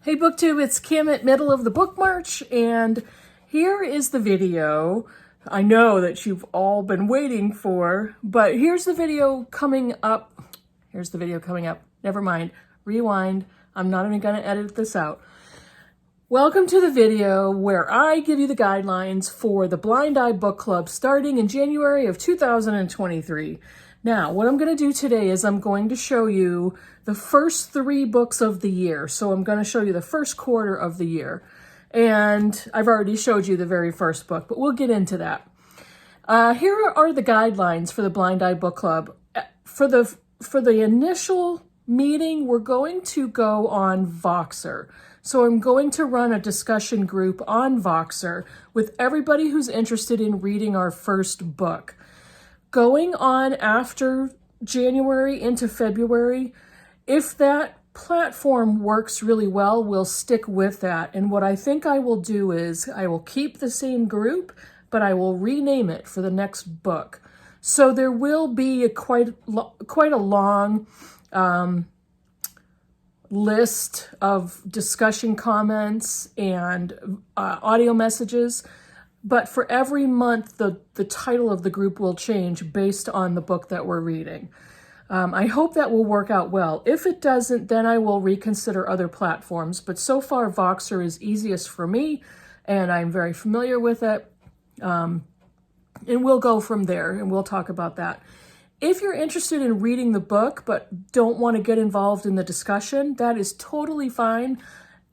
Hey BookTube, it's Kim at Middle of the Book March, and here is the video I know that you've all been waiting for, but here's the video coming up. Never mind. Rewind. I'm not even going to edit this out. Welcome to the video where I give you the guidelines for the Blind Eye Book Club starting in January of 2023. Now, what I'm going to do today is I'm going to show you the first 3 books of the year. So I'm going to show you the first quarter of the year. And I've already showed you the very first book, but we'll get into that. Here are the guidelines for the Blind Eye Book Club. For the initial meeting, we're going to go on Voxer. So I'm going to run a discussion group on Voxer with everybody who's interested in reading our first book. Going on after January into February, if that platform works really well, we'll stick with that. And what I think I will do is I will keep the same group, but I will rename it for the next book. So there will be quite a long list of discussion comments and audio messages. But for every month, the title of the group will change based on the book that we're reading. I hope that will work out well. If it doesn't, then I will reconsider other platforms. But so far, Voxer is easiest for me, and I'm very familiar with it. And we'll go from there, and we'll talk about that. If you're interested in reading the book but don't want to get involved in the discussion, that is totally fine.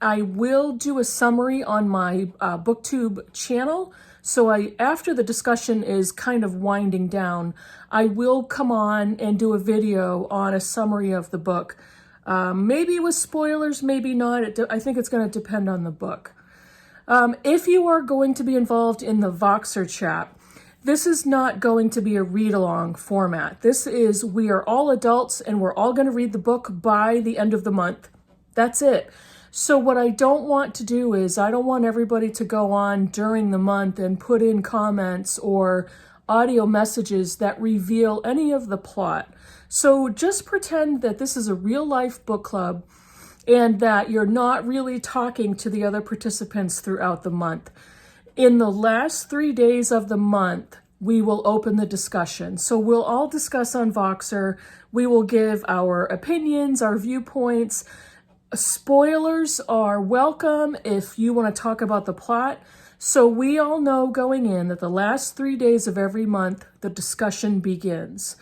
I will do a summary on my BookTube channel. So after the discussion is kind of winding down, I will come on and do a video on a summary of the book. Maybe with spoilers, maybe not. I think it's going to depend on the book. If you are going to be involved in the Voxer chat, this is not going to be a read-along format. This is, we are all adults and we're all going to read the book by the end of the month. That's it. So what I don't want to do is I don't want everybody to go on during the month and put in comments or audio messages that reveal any of the plot. So just pretend that this is a real-life book club and that you're not really talking to the other participants throughout the month. In the last 3 days of the month, we will open the discussion. So we'll all discuss on Voxer. We will give our opinions, our viewpoints. Spoilers are welcome if you want to talk about the plot. So we all know going in that the last 3 days of every month, the discussion begins.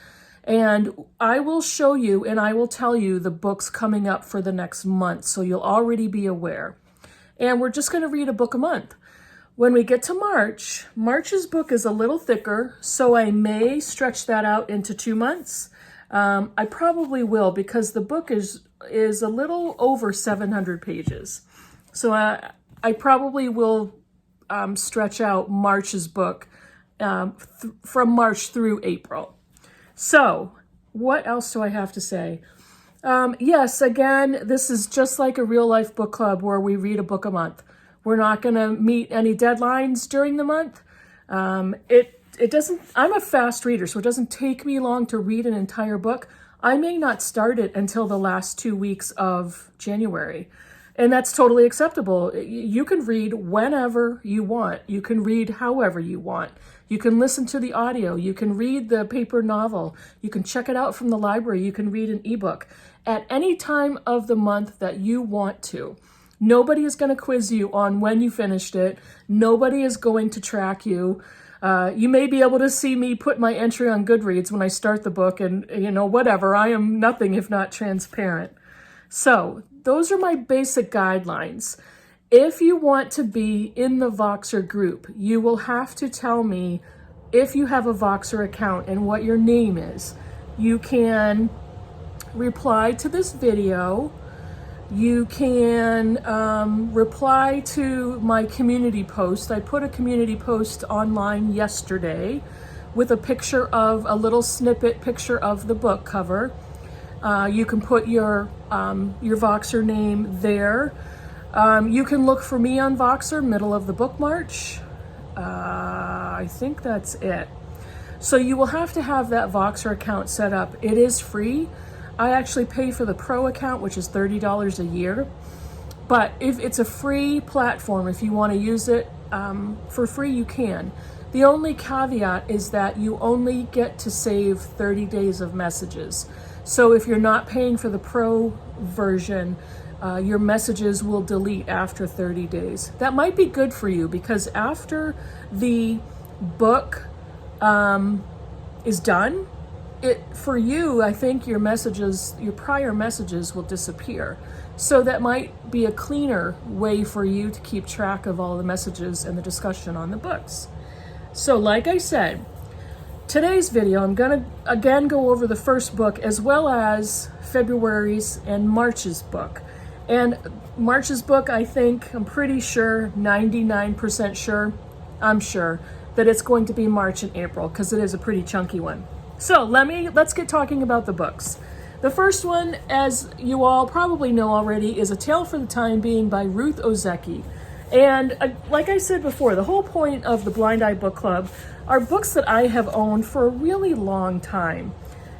And I will show you and I will tell you the books coming up for the next month. So you'll already be aware. And we're just going to read a book a month. When we get to March, March's book is a little thicker, so I may stretch that out into 2 months. I probably will because the book is a little over 700 pages. So I probably will stretch out March's book from March through April. So what else do I have to say? Yes, again, this is just like a real life book club where we read a book a month. We're not going to meet any deadlines during the month. It doesn't, I'm a fast reader, so it doesn't take me long to read an entire book. I may not start it until the last 2 weeks of January, and that's totally acceptable. You can read whenever you want. You can read however you want. You can listen to the audio. You can read the paper novel. You can check it out from the library. You can read an ebook at any time of the month that you want to. Nobody is going to quiz you on when you finished it. Nobody is going to track you. You may be able to see me put my entry on Goodreads when I start the book and, whatever. I am nothing if not transparent. So those are my basic guidelines. If you want to be in the Voxer group, you will have to tell me if you have a Voxer account and what your name is. You can reply to this video. You can reply to my community post. I put a community post online yesterday with a picture of a little snippet picture of the book cover. You can put your Voxer name there. You can look for me on Voxer, Middle of the Book March. I think that's it. So you will have to have that Voxer account set up. It is free. I actually pay for the Pro account, which is $30 a year. But if it's a free platform, if you want to use it for free, you can. The only caveat is that you only get to save 30 days of messages. So if you're not paying for the pro version, your messages will delete after 30 days. That might be good for you, because after the book is done, for you, I think your prior messages will disappear. So that might be a cleaner way for you to keep track of all the messages and the discussion on the books. So like I said, today's video, I'm gonna again go over the first book as well as February's and March's book. And March's book, I'm pretty sure, 99% sure, I'm sure, that it's going to be March and April, because it is a pretty chunky one. So let's get talking about the books. The first one, as you all probably know already, is A Tale for the Time Being by Ruth Ozeki. And like I said before, the whole point of the Blind Eye Book Club are books that I have owned for a really long time.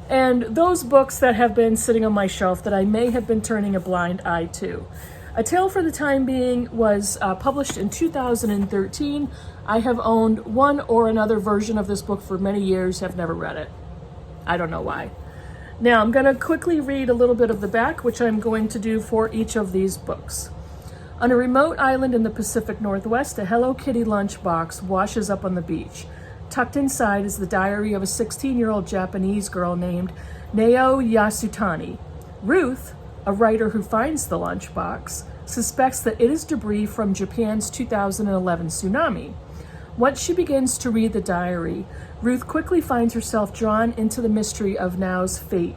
And those books that have been sitting on my shelf that I may have been turning a blind eye to. A Tale for the Time Being was published in 2013. I have owned one or another version of this book for many years, have never read it. I don't know why. Now, I'm going to quickly read a little bit of the back, which I'm going to do for each of these books. On a remote island in the Pacific Northwest, a Hello Kitty lunchbox washes up on the beach. Tucked inside is the diary of a 16-year-old Japanese girl named Nao Yasutani. Ruth, a writer who finds the lunchbox, suspects that it is debris from Japan's 2011 tsunami. Once she begins to read the diary, Ruth quickly finds herself drawn into the mystery of Nao's fate.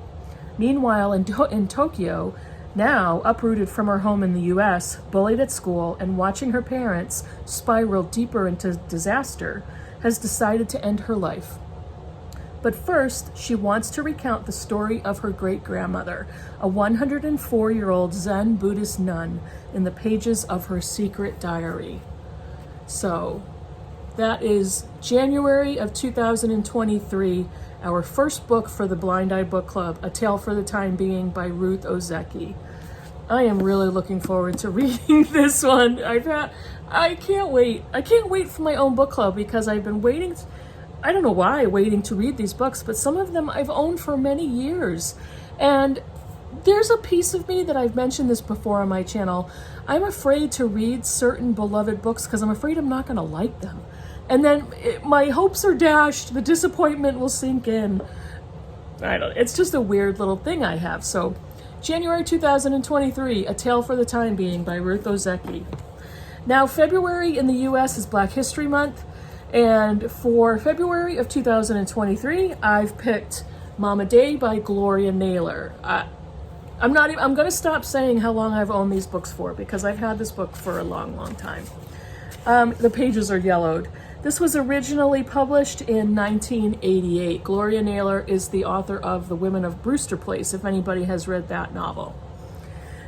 Meanwhile, in Tokyo, Nao, uprooted from her home in the US, bullied at school, and watching her parents spiral deeper into disaster, has decided to end her life. But first, she wants to recount the story of her great-grandmother, a 104-year-old Zen Buddhist nun, in the pages of her secret diary. So, that is January of 2023, our first book for the Blind Eye Book Club, A Tale for the Time Being by Ruth Ozeki. I am really looking forward to reading this one. I can't wait. I can't wait for my own book club, because I've been waiting, I don't know why, waiting to read these books, but some of them I've owned for many years. And there's a piece of me that I've mentioned this before on my channel. I'm afraid to read certain beloved books because I'm afraid I'm not going to like them. And then my hopes are dashed, the disappointment will sink in. It's just a weird little thing I have. So, January 2023, A Tale for the Time Being by Ruth Ozeki. Now, February in the US is Black History Month, and for February of 2023, I've picked Mama Day by Gloria Naylor. I'm going to stop saying how long I've owned these books for, because I've had this book for a long, long time. The pages are yellowed. This was originally published in 1988. Gloria Naylor is the author of The Women of Brewster Place, if anybody has read that novel.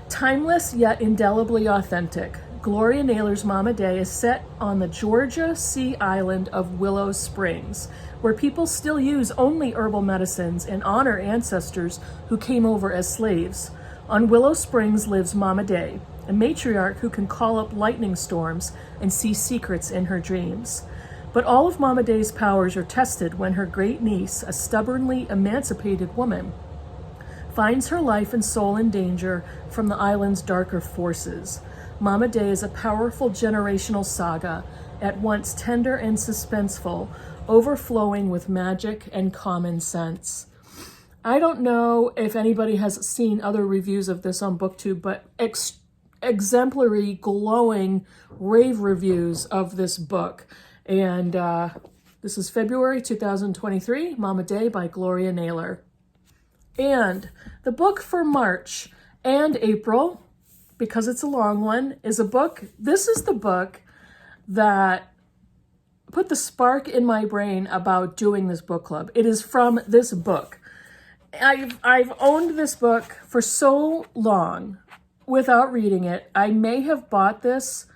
Timeless yet indelibly authentic, Gloria Naylor's Mama Day is set on the Georgia sea island of Willow Springs, where people still use only herbal medicines and honor ancestors who came over as slaves. On Willow Springs lives Mama Day, a matriarch who can call up lightning storms and see secrets in her dreams. But all of Mama Day's powers are tested when her great niece, a stubbornly emancipated woman, finds her life and soul in danger from the island's darker forces. Mama Day is a powerful generational saga, at once tender and suspenseful, overflowing with magic and common sense. I don't know if anybody has seen other reviews of this on BookTube, but exemplary, glowing rave reviews of this book. And this is February 2023, Mama Day by Gloria Naylor. And the book for March and April, because it's a long one, is a book. This is the book that put the spark in my brain about doing this book club. It is from this book. I've owned this book for so long without reading it. I may have bought this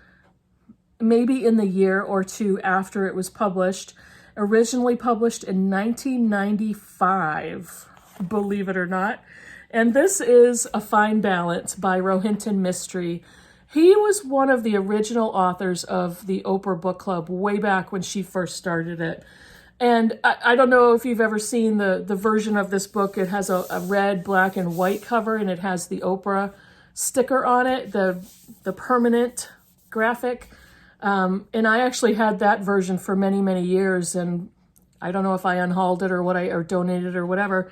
maybe in the year or two after it was published. Originally published in 1995, believe it or not. And this is A Fine Balance by Rohinton Mistry. He was one of the original authors of the Oprah Book Club way back when she first started it. And I don't know if you've ever seen the version of this book. It has a red, black, and white cover, and it has the Oprah sticker on it, the permanent graphic. And I actually had that version for many, many years, and I don't know if I unhauled it or donated or whatever,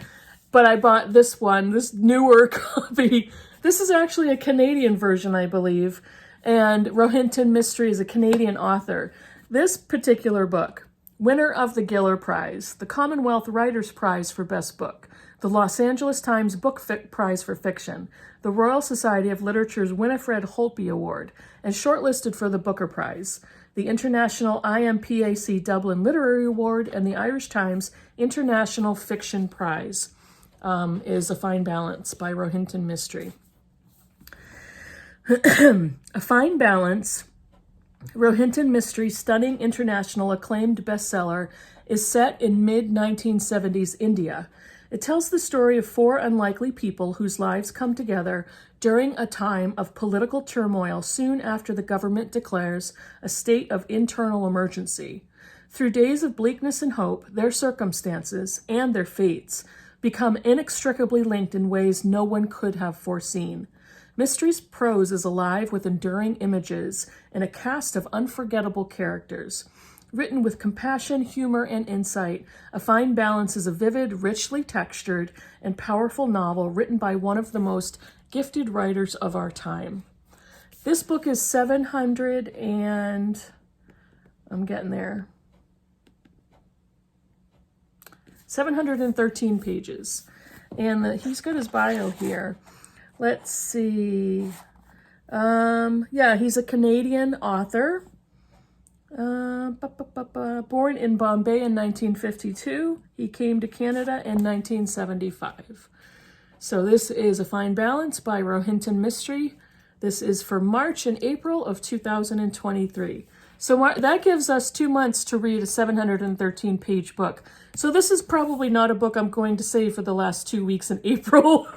but I bought this one, this newer copy. This is actually a Canadian version, I believe, and Rohinton Mystery is a Canadian author. This particular book, winner of the Giller Prize, the Commonwealth Writers' Prize for Best Book, the Los Angeles Times Book Prize for Fiction, the Royal Society of Literature's Winifred Holtby Award, and shortlisted for the Booker Prize, the International IMPAC Dublin Literary Award, and the Irish Times International Fiction Prize, is A Fine Balance by Rohinton Mystery. A Fine Balance, Rohinton Mystery's stunning international acclaimed bestseller, is set in mid-1970s India. It tells the story of four unlikely people whose lives come together during a time of political turmoil soon after the government declares a state of internal emergency. Through days of bleakness and hope, their circumstances and their fates become inextricably linked in ways no one could have foreseen. Mystery's prose is alive with enduring images and a cast of unforgettable characters. Written with compassion, humor, and insight, A Fine Balance is a vivid, richly textured, and powerful novel written by one of the most gifted writers of our time. This book is 713 pages. And he's got his bio here. Let's see. Yeah, he's a Canadian author. Born in Bombay in 1952. He came to Canada in 1975. So this is A Fine Balance by Rohinton Mystery. This is for March and April of 2023. So that gives us 2 months to read a 713-page book. So this is probably not a book I'm going to save for the last 2 weeks in April.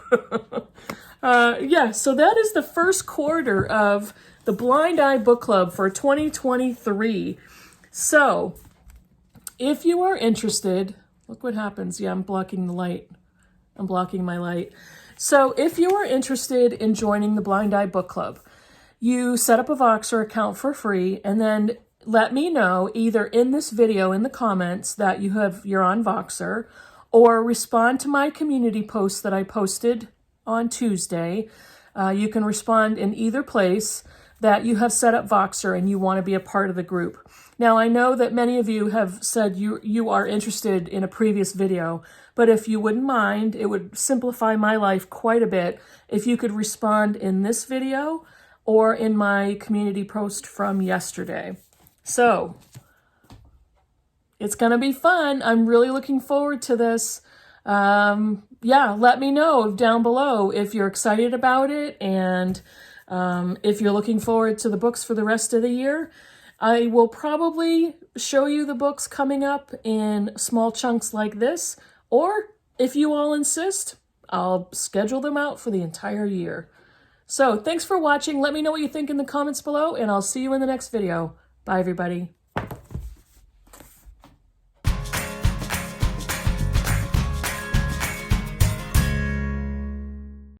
Yeah, so that is the first quarter of the Blind Eye Book Club for 2023. So if you are interested, look what happens. Yeah, I'm blocking the light. I'm blocking my light. So if you are interested in joining the Blind Eye Book Club, you set up a Voxer account for free, and then let me know either in this video in the comments that you're on Voxer, or respond to my community post that I posted on Tuesday. You can respond in either place that you have set up Voxer and you want to be a part of the group. Now, I know that many of you have said you are interested in a previous video, but if you wouldn't mind, it would simplify my life quite a bit if you could respond in this video or in my community post from yesterday. So it's going to be fun. I'm really looking forward to this. Yeah, let me know down below if you're excited about it, and if you're looking forward to the books for the rest of the year. I will probably show you the books coming up in small chunks like this, or if you all insist, I'll schedule them out for the entire year. So thanks for watching. Let me know what you think in the comments below, and I'll see you in the next video. Bye, everybody.